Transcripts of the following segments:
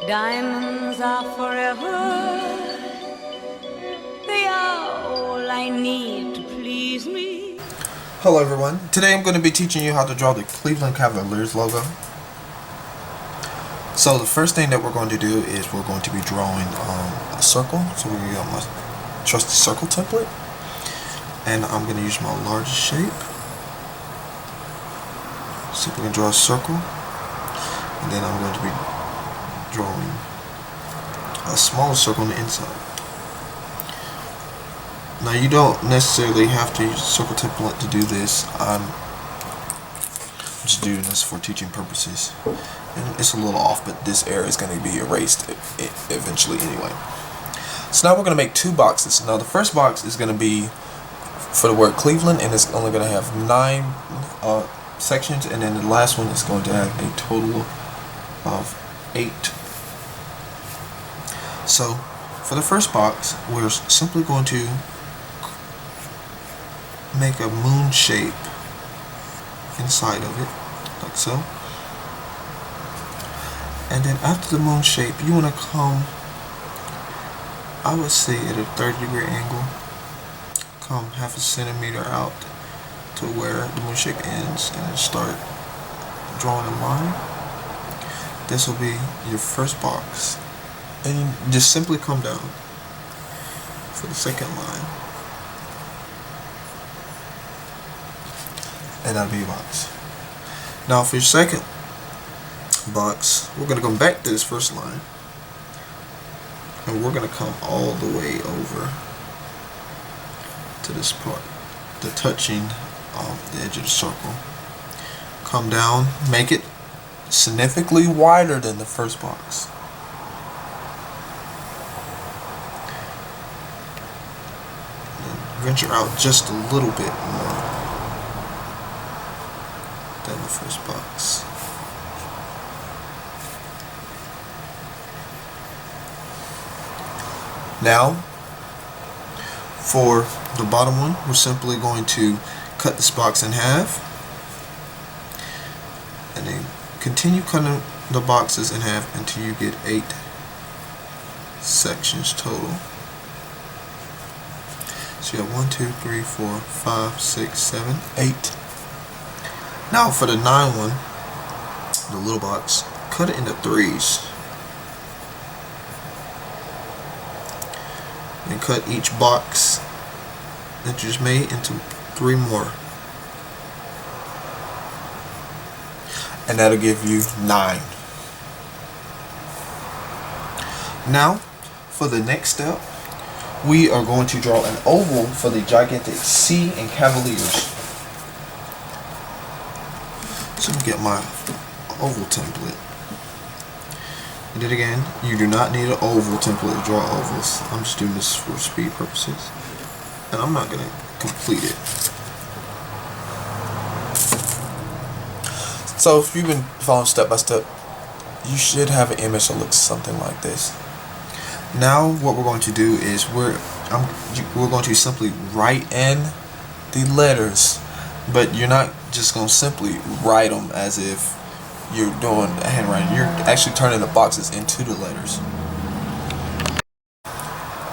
Diamonds are forever. They are all I need to please me. Hello everyone. Today I'm going to be teaching you how to draw the Cleveland Cavaliers logo. So the first thing that we're going to do is we're going to be drawing a circle. So we're going to get my trusty circle template. And I'm going to use my largest shape. So we're going to draw a circle. And then I'm going to be drawing a smaller circle on the inside. Now you don't necessarily have to use a circle template to do this. I'm just doing this for teaching purposes. And it's a little off, but this area is going to be erased eventually anyway. So now we're going to make two boxes. Now the first box is going to be for the word Cleveland, and it's only going to have 9 sections, and then the last one is going to have a total of 8. So for the first box, we're simply going to make a moon shape inside of it, like so. And then after the moon shape, you want to come, I would say at a 30-degree angle, come half a centimeter out to where the moon shape ends, and then start drawing a line. This will be your first box, and you just simply come down for the second line, and that'll be your box. Now for your second box, we're going to come back to this first line, and we're going to come all the way over to this part, the touching the edge of the circle. Come down, make it significantly wider than the first box. And venture out just a little bit more than the first box. Now, for the bottom one, we're simply going to cut this box in half, and then continue cutting the boxes in half until you get 8 sections total. So you have 1, 2, 3, 4, 5, 6, 7, 8. Now for the 9 one, the little box, cut it into 3s. And cut each box that you just made into 3 more. And that'll give you 9. Now, for the next step, we are going to draw an oval for the gigantic C in Cavaliers. So I'm going to get my oval template. And then again, you do not need an oval template to draw ovals. I'm just doing this for speed purposes. And I'm not going to complete it. So if you've been following step by step, you should have an image that looks something like this. Now what we're going to do is we're going to simply write in the letters, but you're not just going to simply write them as if you're doing a handwriting. You're actually turning the boxes into the letters.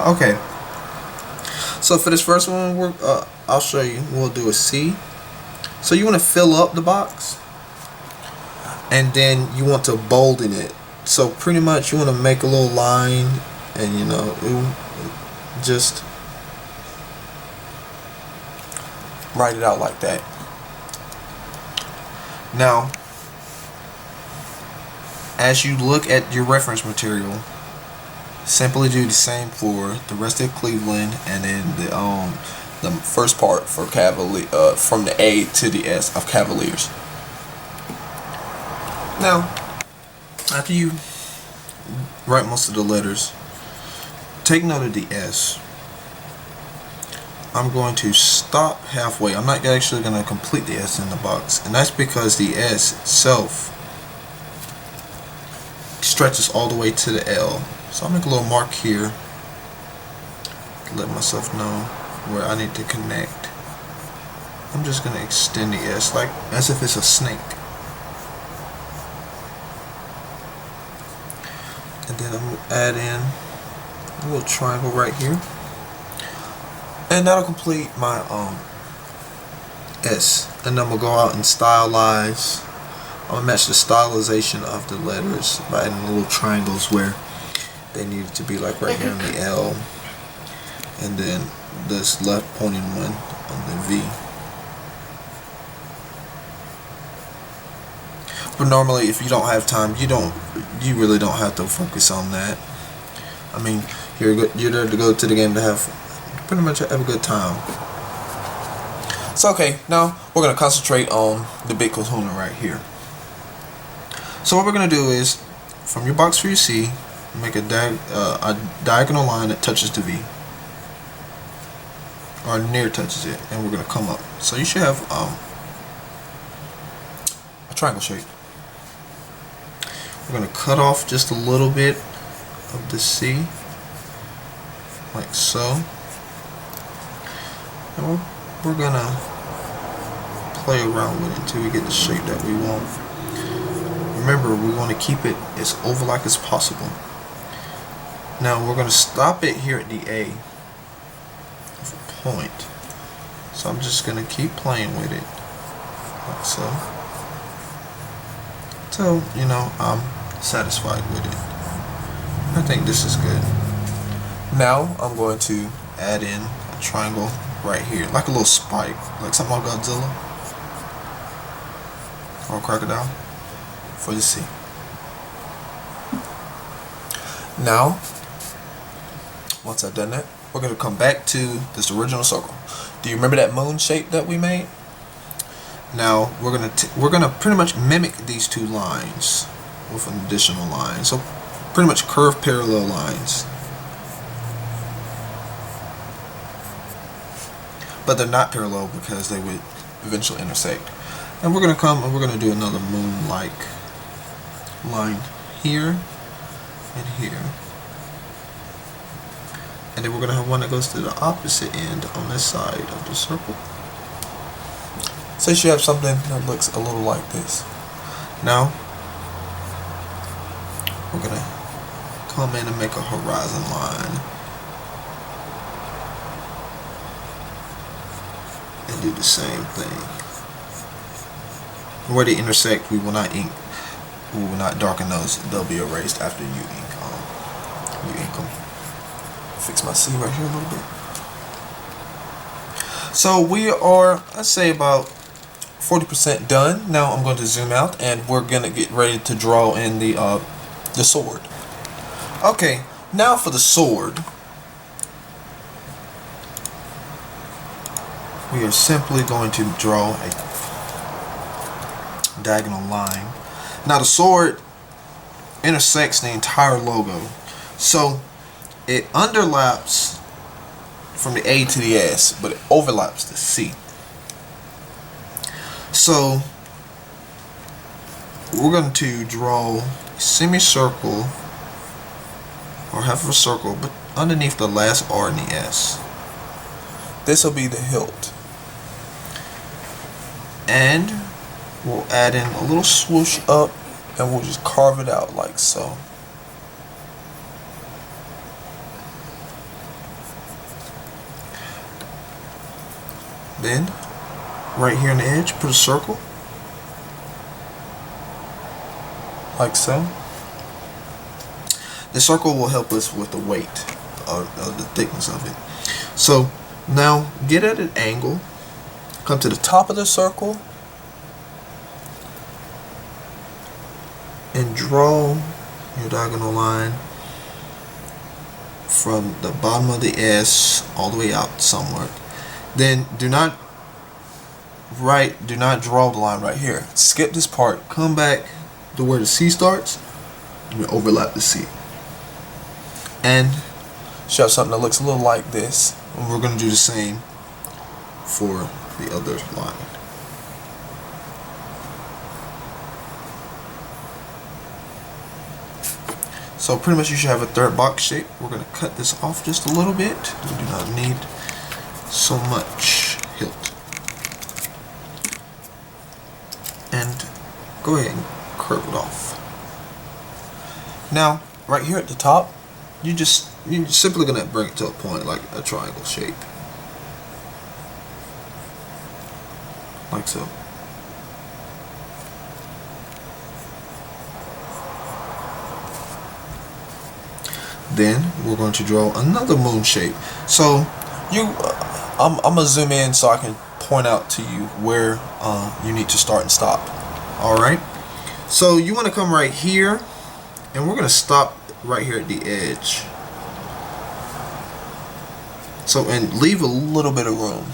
Okay. So for this first one, I'll show you. We'll do a C. So you want to fill up the box, and then you want to bolden it. So pretty much you want to make a little line, and you know, just write it out like that. Now, as you look at your reference material, simply do the same for the rest of Cleveland, and then the first part for Cavalier, from the A to the S of Cavaliers. Now, after you write most of the letters, take note of the S. I'm going to stop halfway. I'm not actually going to complete the S in the box, and that's because the S itself stretches all the way to the L. So I'll make a little mark here to let myself know where I need to connect. I'm just going to extend the S like as if it's a snake. And then I'm going to add in a little triangle right here. And that'll complete my S. And I'm going to go out and stylize. I'm going to match the stylization of the letters by adding little triangles where they need to be, like right here on the L. And then this left pointing one on the V. But normally, if you don't have time, you really don't have to focus on that. I mean, you're there to go to the game to have pretty much have a good time. So okay, now we're gonna concentrate on the big kahuna right here. So what we're gonna do is, from your box for your C, make a diagonal line that touches the V, or near touches it, and we're gonna come up. So you should have a triangle shape. We're going to cut off just a little bit of the C, like so. And we're going to play around with it until we get the shape that we want. Remember, we want to keep it as oval-like as possible. Now we're going to stop it here at the A of a point. So I'm just going to keep playing with it, like so. So, you know, I'm satisfied with it. I think this is good. Now, I'm going to add in a triangle right here, like a little spike, like something like Godzilla or a crocodile for the C. Now, once I've done that, we're going to come back to this original circle. Do you remember that moon shape that we made? Now we're gonna pretty much mimic these two lines with an additional line. So pretty much curved parallel lines, but they're not parallel because they would eventually intersect. And we're gonna come and we're gonna do another moon-like line here and here, and then we're gonna have one that goes to the opposite end on this side of the circle. So you should have something that looks a little like this. Now, we're going to come in and make a horizon line. And do the same thing. Where they intersect, we will not darken those. They'll be erased after you ink them. Fix my C right here a little bit. So we are, let's say, about 40% done. Now I'm going to zoom out and we're going to get ready to draw in the sword. Okay, now for the sword, we are simply going to draw a diagonal line. Now the sword intersects the entire logo, so it underlaps from the A to the S, but it overlaps the C. So we're going to draw a semicircle or half of a circle, but underneath the last R and the S. This will be the hilt. And we'll add in a little swoosh up and we'll just carve it out like so. Then right here on the edge, put a circle, like so. The circle will help us with the weight of the thickness of it. So now get at an angle, come to the top of the circle, and draw your diagonal line from the bottom of the S all the way out somewhere. Then do not draw the line right here. Skip this part, come back to where the C starts, and overlap the C. And show something that looks a little like this. And we're going to do the same for the other line. So pretty much you should have a third box shape. We're going to cut this off just a little bit. We do not need so much hilt. And go ahead and curve it off. Now, right here at the top, you're simply gonna bring it to a point like a triangle shape, like so. Then we're going to draw another moon shape. So I'm gonna zoom in so I can point out to you where you need to start and stop. All right. So you want to come right here, and we're gonna stop right here at the edge. So, and leave a little bit of room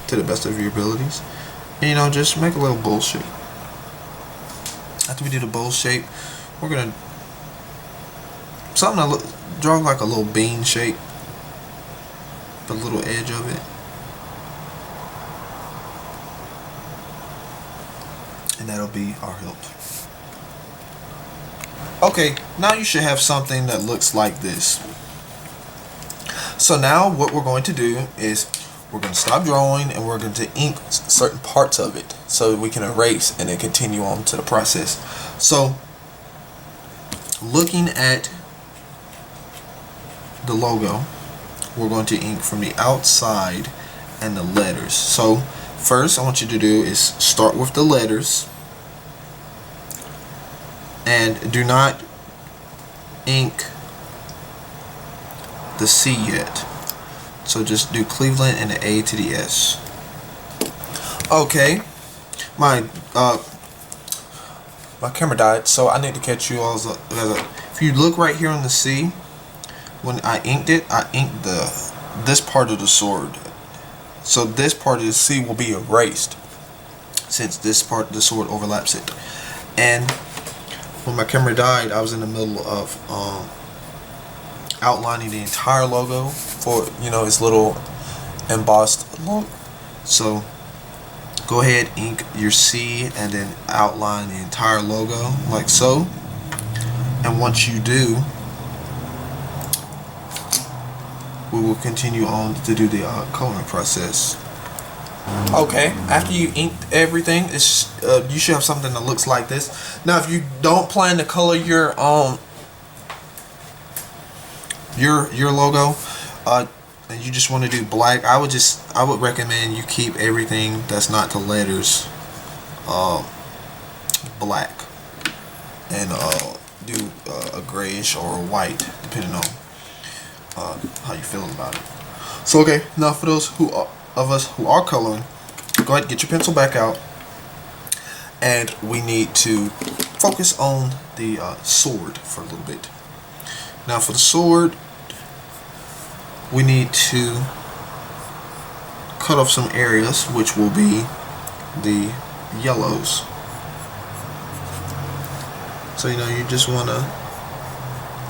to the best of your abilities. And, you know, just make a little bowl shape. After we do the bowl shape, we're gonna draw like a little bean shape, the little edge of it, and that'll be our hilt. Okay, now you should have something that looks like this. So now what we're going to do is we're going to stop drawing, and we're going to ink certain parts of it so we can erase and then continue on to the process. So looking at the logo, we're going to ink from the outside and the letters. So first I want you to do is start with the letters, and do not ink the C yet. So just do Cleveland and the A to the S. Okay, my camera died, so I need to catch you all. If you look right here on the C, when I inked it, I inked this part of the sword. So this part of the C will be erased since this part of the sword overlaps it. And when my camera died, I was in the middle of outlining the entire logo for, you know, its little embossed look. So go ahead, ink your C, and then outline the entire logo like so. And once you do, we will continue on to do the coloring process. Okay, after you inked everything, it's you should have something that looks like this. Now, if you don't plan to color your logo, and you just want to do black, I would recommend you keep everything that's not the letters black, and do a grayish or a white, depending on how you feeling about it. So okay, now for those of us who are coloring, go ahead, get your pencil back out, and we need to focus on the sword for a little bit. Now for the sword, we need to cut off some areas, which will be the yellows. So, you know, you just want to,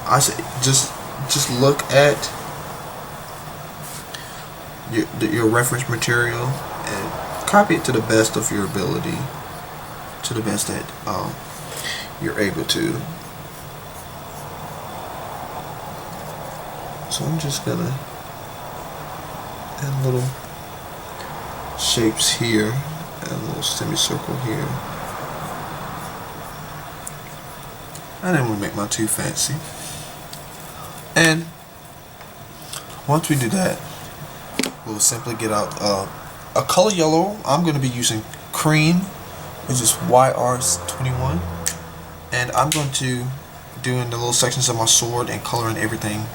I say, just look at your reference material and copy it to the best of your ability, to the best that you're able to. So I'm just gonna add little shapes here and a little semicircle here. I didn't want to make mine too fancy. And once we do that, we'll simply get out a color yellow. I'm going to be using cream, which is YR21, and I'm going to do in the little sections of my sword and coloring everything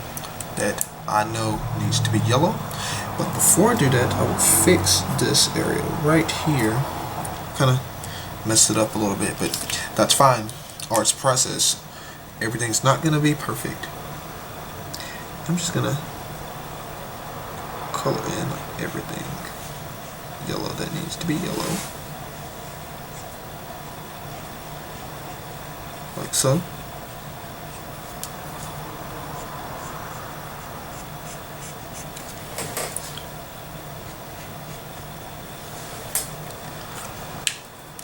that I know needs to be yellow. But before I do that, I will fix this area right here. Kind of messed it up a little bit, but that's fine. Art's process. Everything's not going to be perfect. I'm just going to color in everything yellow that needs to be yellow. Like so.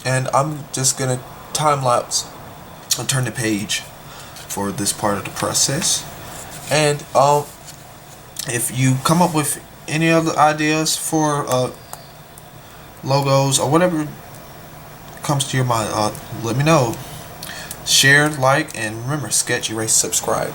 And I'm just going to time lapse and turn the page for this part of the process. And if you come up with any other ideas for logos or whatever comes to your mind, let me know. Share, like, and remember, sketch, erase, subscribe.